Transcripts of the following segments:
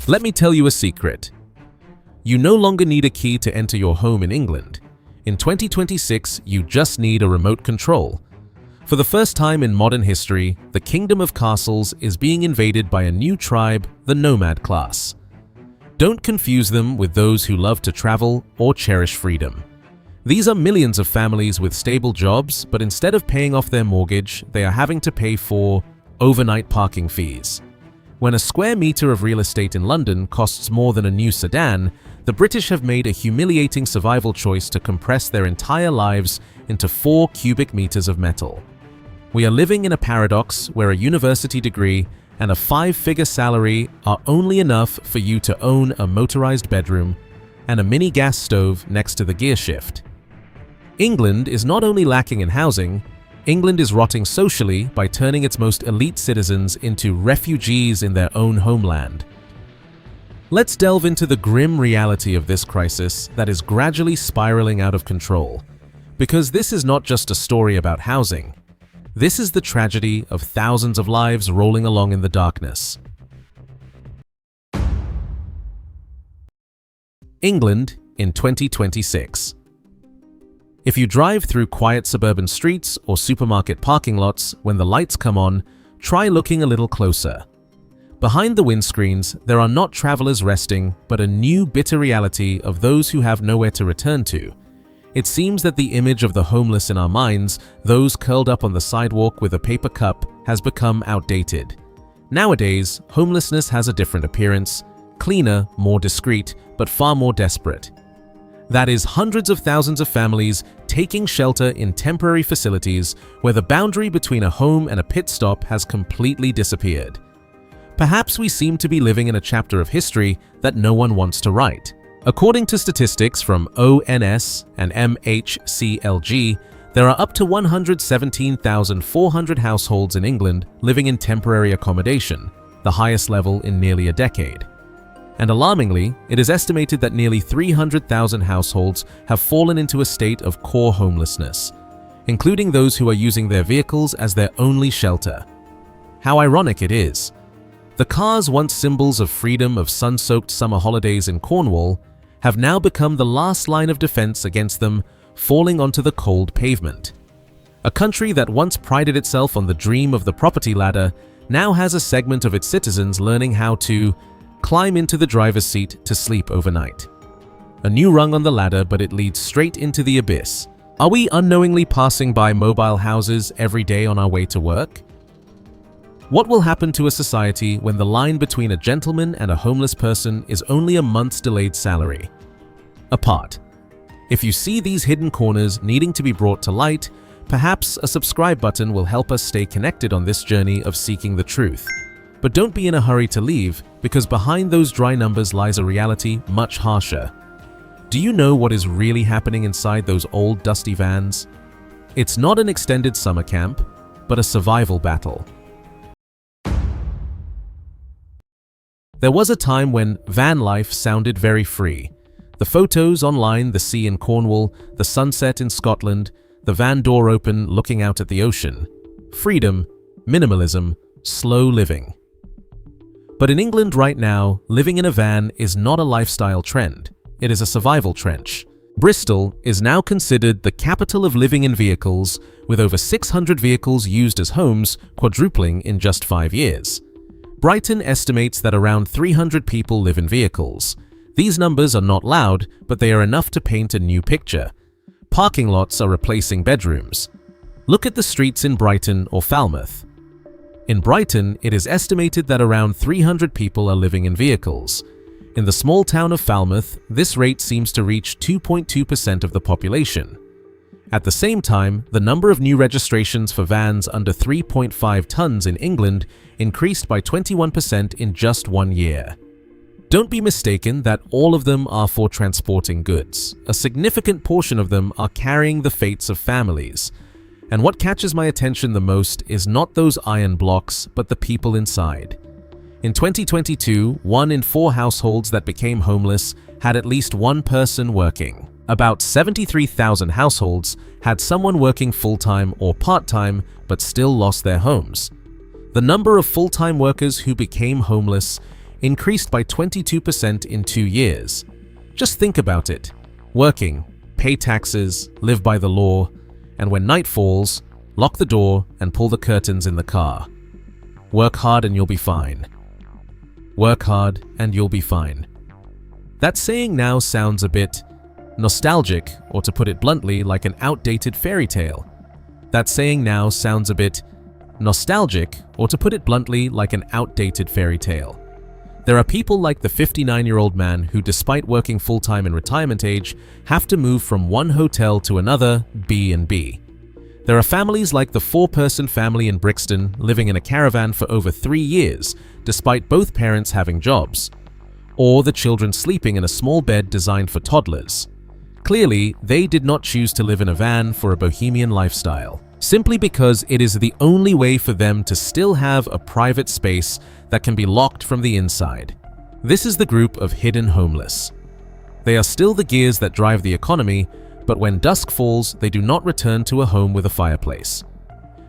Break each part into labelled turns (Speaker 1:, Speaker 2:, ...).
Speaker 1: Let me tell you a secret. You no longer need a key to enter your home in England. In 2026, you just need a remote control. For the first time in modern history, the Kingdom of Castles is being invaded by a new tribe, the nomad class. Don't confuse them with those who love to travel or cherish freedom. These are millions of families with stable jobs, but instead of paying off their mortgage, they are having to pay for overnight parking fees. When a square meter of real estate in London costs more than a new sedan, the British have made a humiliating survival choice to compress their entire lives into 4 cubic meters of metal. We are living in a paradox where a university degree and a 5-figure salary are only enough for you to own a motorized bedroom and a mini gas stove next to the gear shift. England is not only lacking in housing, England is rotting socially by turning its most elite citizens into refugees in their own homeland. Let's delve into the grim reality of this crisis that is gradually spiraling out of control. Because this is not just a story about housing. This is the tragedy of thousands of lives rolling along in the darkness. England in 2026. If you drive through quiet suburban streets or supermarket parking lots when the lights come on, try looking a little closer. Behind the windscreens, there are not travelers resting, but a new bitter reality of those who have nowhere to return to. It seems that the image of the homeless in our minds, those curled up on the sidewalk with a paper cup, has become outdated. Nowadays, homelessness has a different appearance, cleaner, more discreet, but far more desperate. That is hundreds of thousands of families taking shelter in temporary facilities where the boundary between a home and a pit stop has completely disappeared. Perhaps we seem to be living in a chapter of history that no one wants to write. According to statistics from ONS and MHCLG, there are up to 117,400 households in England living in temporary accommodation, the highest level in nearly a decade. And alarmingly, it is estimated that nearly 300,000 households have fallen into a state of core homelessness, including those who are using their vehicles as their only shelter. How ironic it is. The cars once symbols of freedom of sun-soaked summer holidays in Cornwall have now become the last line of defense against them falling onto the cold pavement. A country that once prided itself on the dream of the property ladder now has a segment of its citizens learning how to climb into the driver's seat to sleep overnight. A new rung on the ladder, but it leads straight into the abyss. Are we unknowingly passing by mobile houses every day on our way to work? What will happen to a society when the line between a gentleman and a homeless person is only a month's delayed salary? Apart. If you see these hidden corners needing to be brought to light, perhaps a subscribe button will help us stay connected on this journey of seeking the truth. But don't be in a hurry to leave, because behind those dry numbers lies a reality much harsher. Do you know what is really happening inside those old dusty vans? It's not an extended summer camp, but a survival battle. There was a time when van life sounded very free. The photos online, the sea in Cornwall, the sunset in Scotland, the van door open looking out at the ocean. Freedom, minimalism, slow living. But in England right now, living in a van is not a lifestyle trend. It is a survival trench. Bristol is now considered the capital of living in vehicles, with over 600 vehicles used as homes, quadrupling in just 5 years. Brighton estimates that around 300 people live in vehicles. These numbers are not loud, but they are enough to paint a new picture. Parking lots are replacing bedrooms. Look at the streets in Brighton or Falmouth. In Brighton, it is estimated that around 300 people are living in vehicles. In the small town of Falmouth, this rate seems to reach 2.2% of the population. At the same time, the number of new registrations for vans under 3.5 tons in England increased by 21% in just 1 year. Don't be mistaken that all of them are for transporting goods. A significant portion of them are carrying the fates of families. And what catches my attention the most is not those iron blocks, but the people inside. In 2022, 1 in 4 households that became homeless had at least one person working. About 73,000 households had someone working full-time or part-time but still lost their homes. The number of full-time workers who became homeless increased by 22% in 2 years. Just think about it. Working, pay taxes, live by the law, and when night falls, lock the door and pull the curtains in the car. Work hard and you'll be fine. Work hard and you'll be fine. That saying now sounds a bit nostalgic, or to put it bluntly, like an outdated fairy tale. That saying now sounds a bit nostalgic, or to put it bluntly, like an outdated fairy tale. There are people like the 59-year-old man who, despite working full-time in retirement age, have to move from one hotel to another, B&B. There are families like the 4-person family in Brixton living in a caravan for over 3 years, despite both parents having jobs. Or the children sleeping in a small bed designed for toddlers. Clearly, they did not choose to live in a van for a bohemian lifestyle, simply because it is the only way for them to still have a private space that can be locked from the inside. This is the group of hidden homeless. They are still the gears that drive the economy, but when dusk falls, they do not return to a home with a fireplace.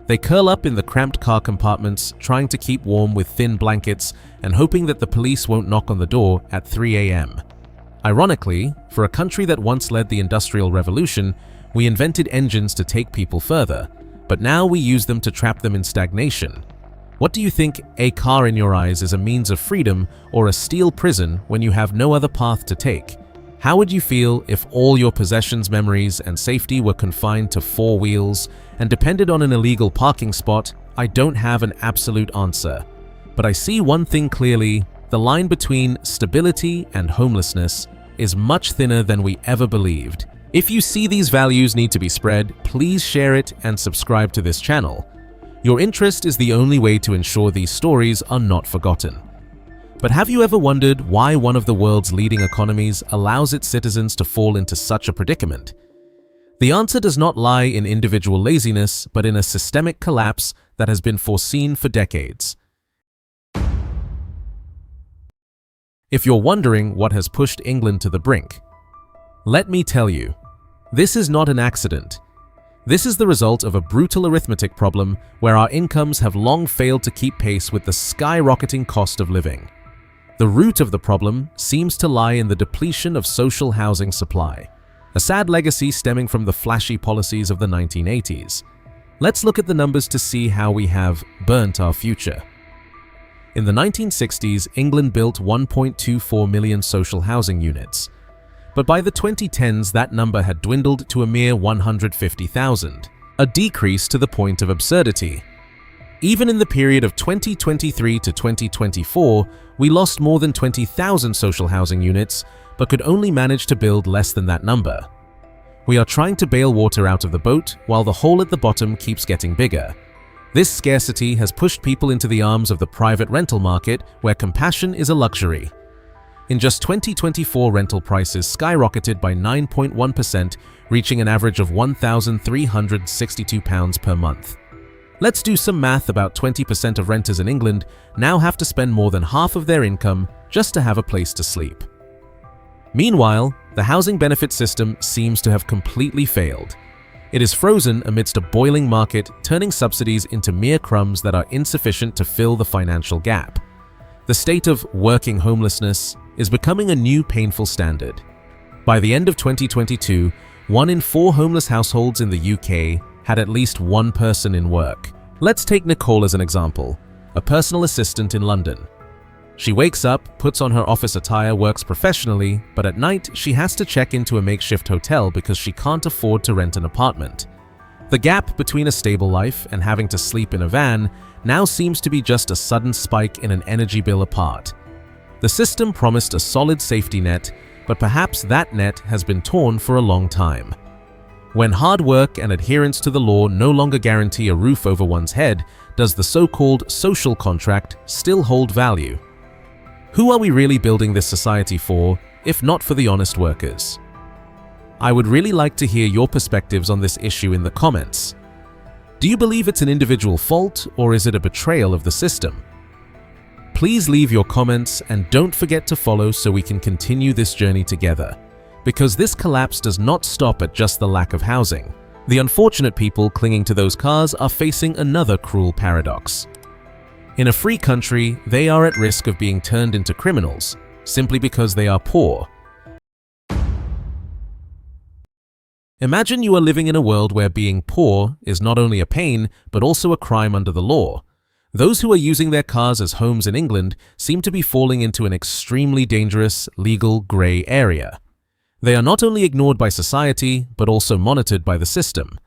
Speaker 1: They curl up in the cramped car compartments, trying to keep warm with thin blankets and hoping that the police won't knock on the door at 3 a.m. Ironically, for a country that once led the Industrial Revolution, we invented engines to take people further, but now we use them to trap them in stagnation. What do you think? A car in your eyes is a means of freedom or a steel prison when you have no other path to take? How would you feel if all your possessions, memories, and safety were confined to 4 wheels and depended on an illegal parking spot? I don't have an absolute answer, but I see one thing clearly: the line between stability and homelessness is much thinner than we ever believed. If you see these values need to be spread, please share it and subscribe to this channel. Your interest is the only way to ensure these stories are not forgotten. But have you ever wondered why one of the world's leading economies allows its citizens to fall into such a predicament? The answer does not lie in individual laziness, but in a systemic collapse that has been foreseen for decades. If you're wondering what has pushed England to the brink, let me tell you, this is not an accident. This is the result of a brutal arithmetic problem where our incomes have long failed to keep pace with the skyrocketing cost of living. The root of the problem seems to lie in the depletion of social housing supply, a sad legacy stemming from the flashy policies of the 1980s. Let's look at the numbers to see how we have burnt our future. In the 1960s, England built 1.24 million social housing units. But by the 2010s, that number had dwindled to a mere 150,000, a decrease to the point of absurdity. Even in the period of 2023 to 2024, we lost more than 20,000 social housing units, but could only manage to build less than that number. We are trying to bail water out of the boat while the hole at the bottom keeps getting bigger. This scarcity has pushed people into the arms of the private rental market, where compassion is a luxury. In just 2024, rental prices skyrocketed by 9.1%, reaching an average of £1,362 per month. Let's do some math. About 20% of renters in England now have to spend more than half of their income just to have a place to sleep. Meanwhile, the housing benefit system seems to have completely failed. It is frozen amidst a boiling market, turning subsidies into mere crumbs that are insufficient to fill the financial gap. The state of working homelessness is becoming a new painful standard. By the end of 2022, 1 in 4 homeless households in the UK had at least one person in work. Let's take Nicole as an example, a personal assistant in London. She wakes up, puts on her office attire, works professionally, but at night she has to check into a makeshift hotel because she can't afford to rent an apartment. The gap between a stable life and having to sleep in a van now seems to be just a sudden spike in an energy bill apart. The system promised a solid safety net, but perhaps that net has been torn for a long time. When hard work and adherence to the law no longer guarantee a roof over one's head, does the so-called social contract still hold value? Who are we really building this society for, if not for the honest workers? I would really like to hear your perspectives on this issue in the comments. Do you believe it's an individual fault, or is it a betrayal of the system? Please leave your comments and don't forget to follow so we can continue this journey together. Because this collapse does not stop at just the lack of housing. The unfortunate people clinging to those cars are facing another cruel paradox. In a free country, they are at risk of being turned into criminals, simply because they are poor. Imagine you are living in a world where being poor is not only a pain, but also a crime under the law. Those who are using their cars as homes in England seem to be falling into an extremely dangerous, legal grey area. They are not only ignored by society, but also monitored by the system.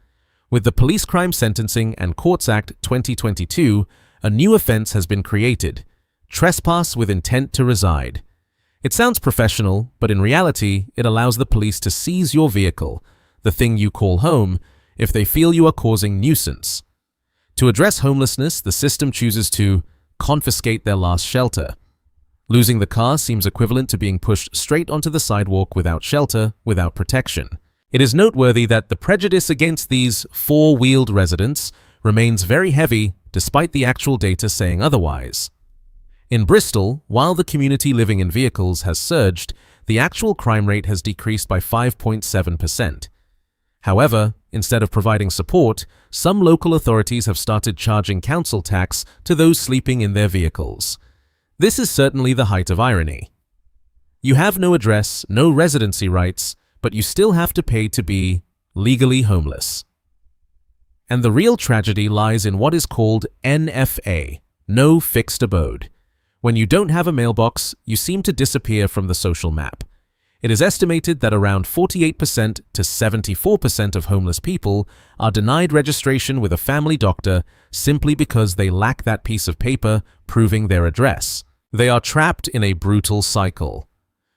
Speaker 1: With the Police Crime Sentencing and Courts Act 2022, a new offence has been created: trespass with intent to reside. It sounds professional, but in reality, it allows the police to seize your vehicle, the thing you call home, if they feel you are causing nuisance. To address homelessness, the system chooses to confiscate their last shelter. Losing the car seems equivalent to being pushed straight onto the sidewalk without shelter, without protection. It is noteworthy that the prejudice against these four-wheeled residents remains very heavy despite the actual data saying otherwise. In Bristol, while the community living in vehicles has surged, the actual crime rate has decreased by 5.7%. However, instead of providing support, some local authorities have started charging council tax to those sleeping in their vehicles. This is certainly the height of irony. You have no address, no residency rights, but you still have to pay to be legally homeless. And the real tragedy lies in what is called NFA, no fixed abode. When you don't have a mailbox, you seem to disappear from the social map. It is estimated that around 48% to 74% of homeless people are denied registration with a family doctor simply because they lack that piece of paper proving their address. They are trapped in a brutal cycle.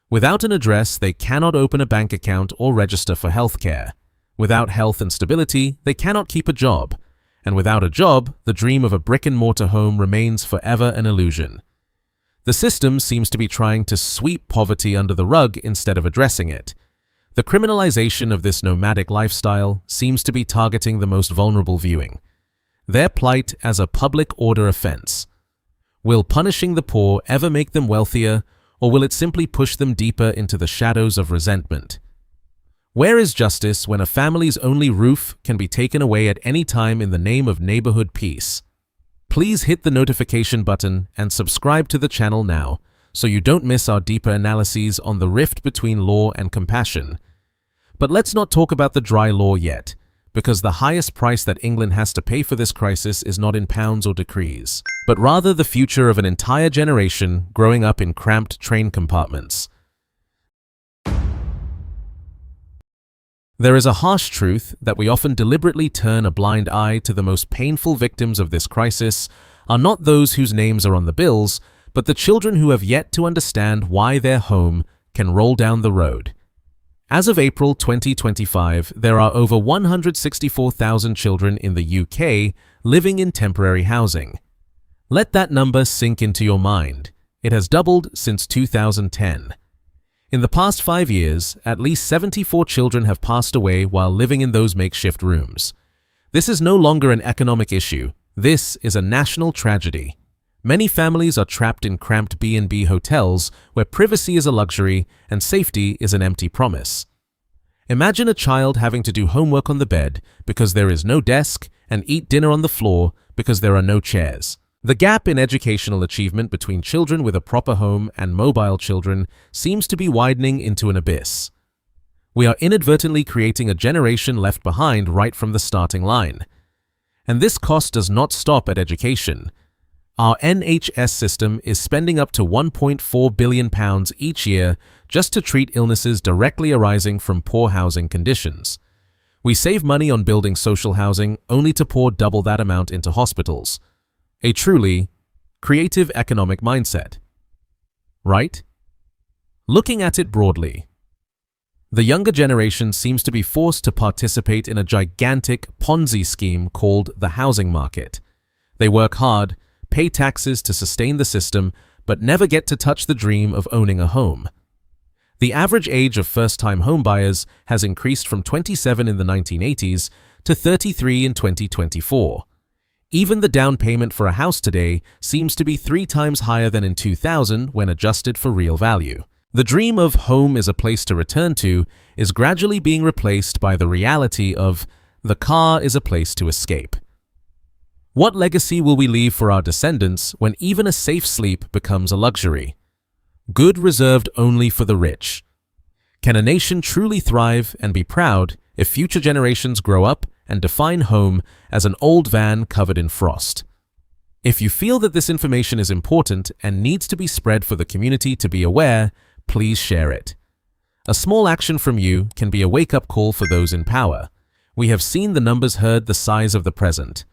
Speaker 1: Without an address, they cannot open a bank account or register for healthcare. Without health and stability, they cannot keep a job. And without a job, the dream of a brick-and-mortar home remains forever an illusion. The system seems to be trying to sweep poverty under the rug instead of addressing it. The criminalization of this nomadic lifestyle seems to be targeting the most vulnerable viewing, their plight as a public order offense. Will punishing the poor ever make them wealthier, or will it simply push them deeper into the shadows of resentment? Where is justice when a family's only roof can be taken away at any time in the name of neighborhood peace? Please hit the notification button and subscribe to the channel now so you don't miss our deeper analyses on the rift between law and compassion. But let's not talk about the dry law yet, because the highest price that England has to pay for this crisis is not in pounds or decrees, but rather the future of an entire generation growing up in cramped train compartments. There is a harsh truth that we often deliberately turn a blind eye to. The most painful victims of this crisis are not those whose names are on the bills, but the children who have yet to understand why their home can roll down the road. As of April 2025, there are over 164,000 children in the UK living in temporary housing. Let that number sink into your mind. It has doubled since 2010. In the past 5 years, at least 74 children have passed away while living in those makeshift rooms. This is no longer an economic issue. This is a national tragedy. Many families are trapped in cramped B&B hotels where privacy is a luxury and safety is an empty promise. Imagine a child having to do homework on the bed because there is no desk and eat dinner on the floor because there are no chairs. The gap in educational achievement between children with a proper home and mobile children seems to be widening into an abyss. We are inadvertently creating a generation left behind right from the starting line. And this cost does not stop at education. Our NHS system is spending up to £1.4 billion each year just to treat illnesses directly arising from poor housing conditions. We save money on building social housing only to pour double that amount into hospitals. A truly creative economic mindset. Right? Looking at it broadly, the younger generation seems to be forced to participate in a gigantic Ponzi scheme called the housing market. They work hard, pay taxes to sustain the system, but never get to touch the dream of owning a home. The average age of first-time homebuyers has increased from 27 in the 1980s to 33 in 2024. Even the down payment for a house today seems to be 3 times higher than in 2000 when adjusted for real value. The dream of home is a place to return to is gradually being replaced by the reality of the car is a place to escape. What legacy will we leave for our descendants when even a safe sleep becomes a luxury? Good reserved only for the rich. Can a nation truly thrive and be proud if future generations grow up and define home as an old van covered in frost? If you feel that this information is important and needs to be spread for the community to be aware, please share it. A small action from you can be a wake-up call for those in power. We have seen the numbers herd the size of the present,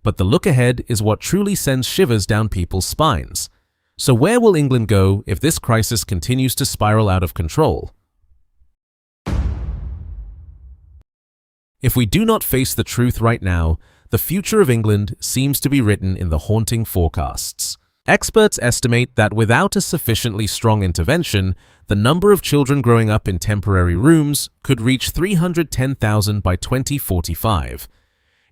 Speaker 1: but the look ahead is what truly sends shivers down people's spines. So where will England go if this crisis continues to spiral out of control? If we do not face the truth right now, the future of England seems to be written in the haunting forecasts. Experts estimate that without a sufficiently strong intervention, the number of children growing up in temporary rooms could reach 310,000 by 2045.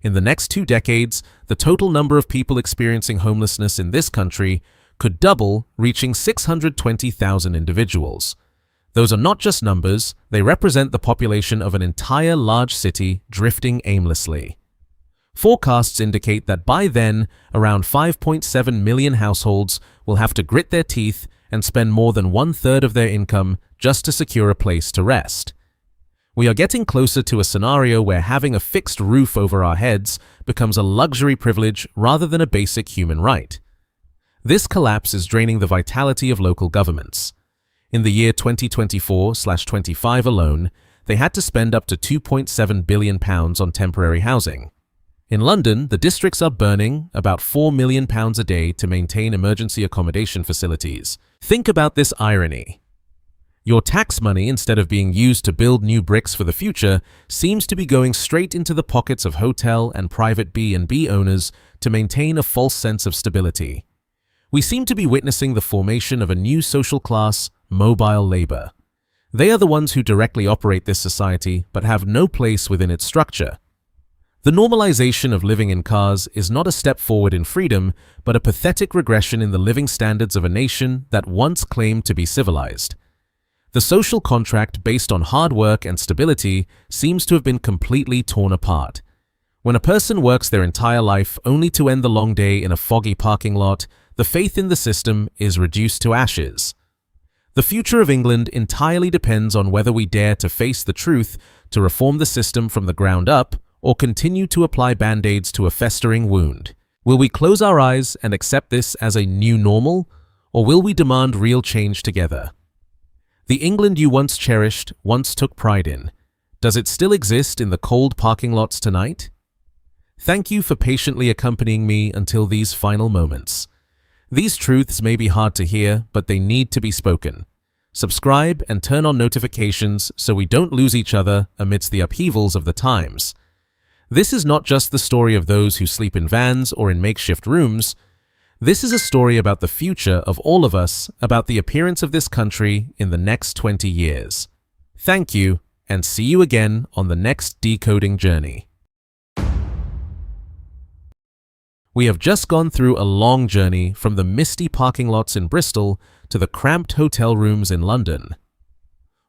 Speaker 1: In the next 2 decades, the total number of people experiencing homelessness in this country could double, reaching 620,000 individuals. Those are not just numbers, they represent the population of an entire large city drifting aimlessly. Forecasts indicate that by then, around 5.7 million households will have to grit their teeth and spend more than 1/3 of their income just to secure a place to rest. We are getting closer to a scenario where having a fixed roof over our heads becomes a luxury privilege rather than a basic human right. This collapse is draining the vitality of local governments. In the year 2024/25 alone, they had to spend up to £2.7 billion on temporary housing. In London, the districts are burning about £4 million a day to maintain emergency accommodation facilities. Think about this irony. Your tax money, instead of being used to build new bricks for the future, seems to be going straight into the pockets of hotel and private B&B owners to maintain a false sense of stability. We seem to be witnessing the formation of a new social class, mobile labor. They are the ones who directly operate this society but have no place within its structure. The normalization of living in cars is not a step forward in freedom, but a pathetic regression in the living standards of a nation that once claimed to be civilized. The social contract based on hard work and stability seems to have been completely torn apart. When a person works their entire life only to end the long day in a foggy parking lot, the faith in the system is reduced to ashes. The future of England entirely depends on whether we dare to face the truth, to reform the system from the ground up, or continue to apply band-aids to a festering wound. Will we close our eyes and accept this as a new normal, or will we demand real change together? The England you once cherished, once took pride in, does it still exist in the cold parking lots tonight? Thank you for patiently accompanying me until these final moments. These truths may be hard to hear, but they need to be spoken. Subscribe and turn on notifications so we don't lose each other amidst the upheavals of the times. This is not just the story of those who sleep in vans or in makeshift rooms. This is a story about the future of all of us, about the appearance of this country in the next 20 years. Thank you, and see you again on the next decoding journey. We have just gone through a long journey from the misty parking lots in Bristol to the cramped hotel rooms in London.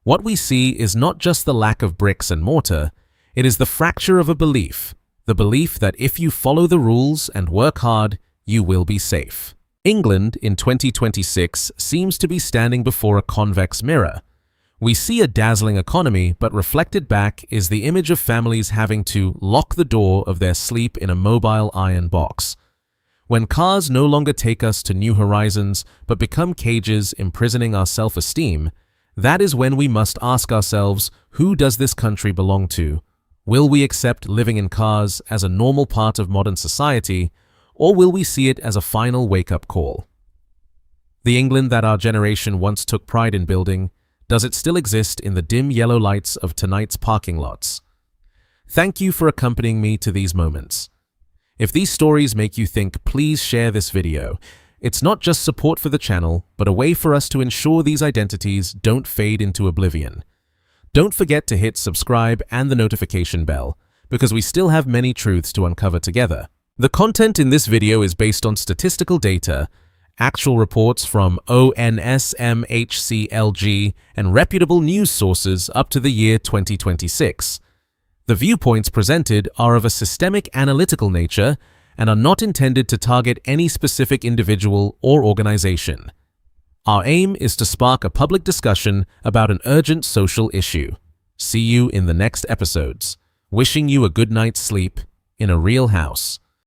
Speaker 1: What we see is not just the lack of bricks and mortar, it is the fracture of a belief, the belief that if you follow the rules and work hard, you will be safe. England in 2026 seems to be standing before a convex mirror. We see a dazzling economy, but reflected back is the image of families having to lock the door of their sleep in a mobile iron box. When cars no longer take us to new horizons, but become cages imprisoning our self-esteem, that is when we must ask ourselves, who does this country belong to? Will we accept living in cars as a normal part of modern society, or will we see it as a final wake-up call? The England that our generation once took pride in building, does it still exist in the dim yellow lights of tonight's parking lots? Thank you for accompanying me to these moments. If these stories make you think, please share this video. It's not just support for the channel, but a way for us to ensure these identities don't fade into oblivion. Don't forget to hit subscribe and the notification bell, because we still have many truths to uncover together. The content in this video is based on statistical data, actual reports from ONSMHCLG, and reputable news sources up to the year 2026. The viewpoints presented are of a systemic analytical nature and are not intended to target any specific individual or organization. Our aim is to spark a public discussion about an urgent social issue. See you in the next episodes. Wishing you a good night's sleep in a real house.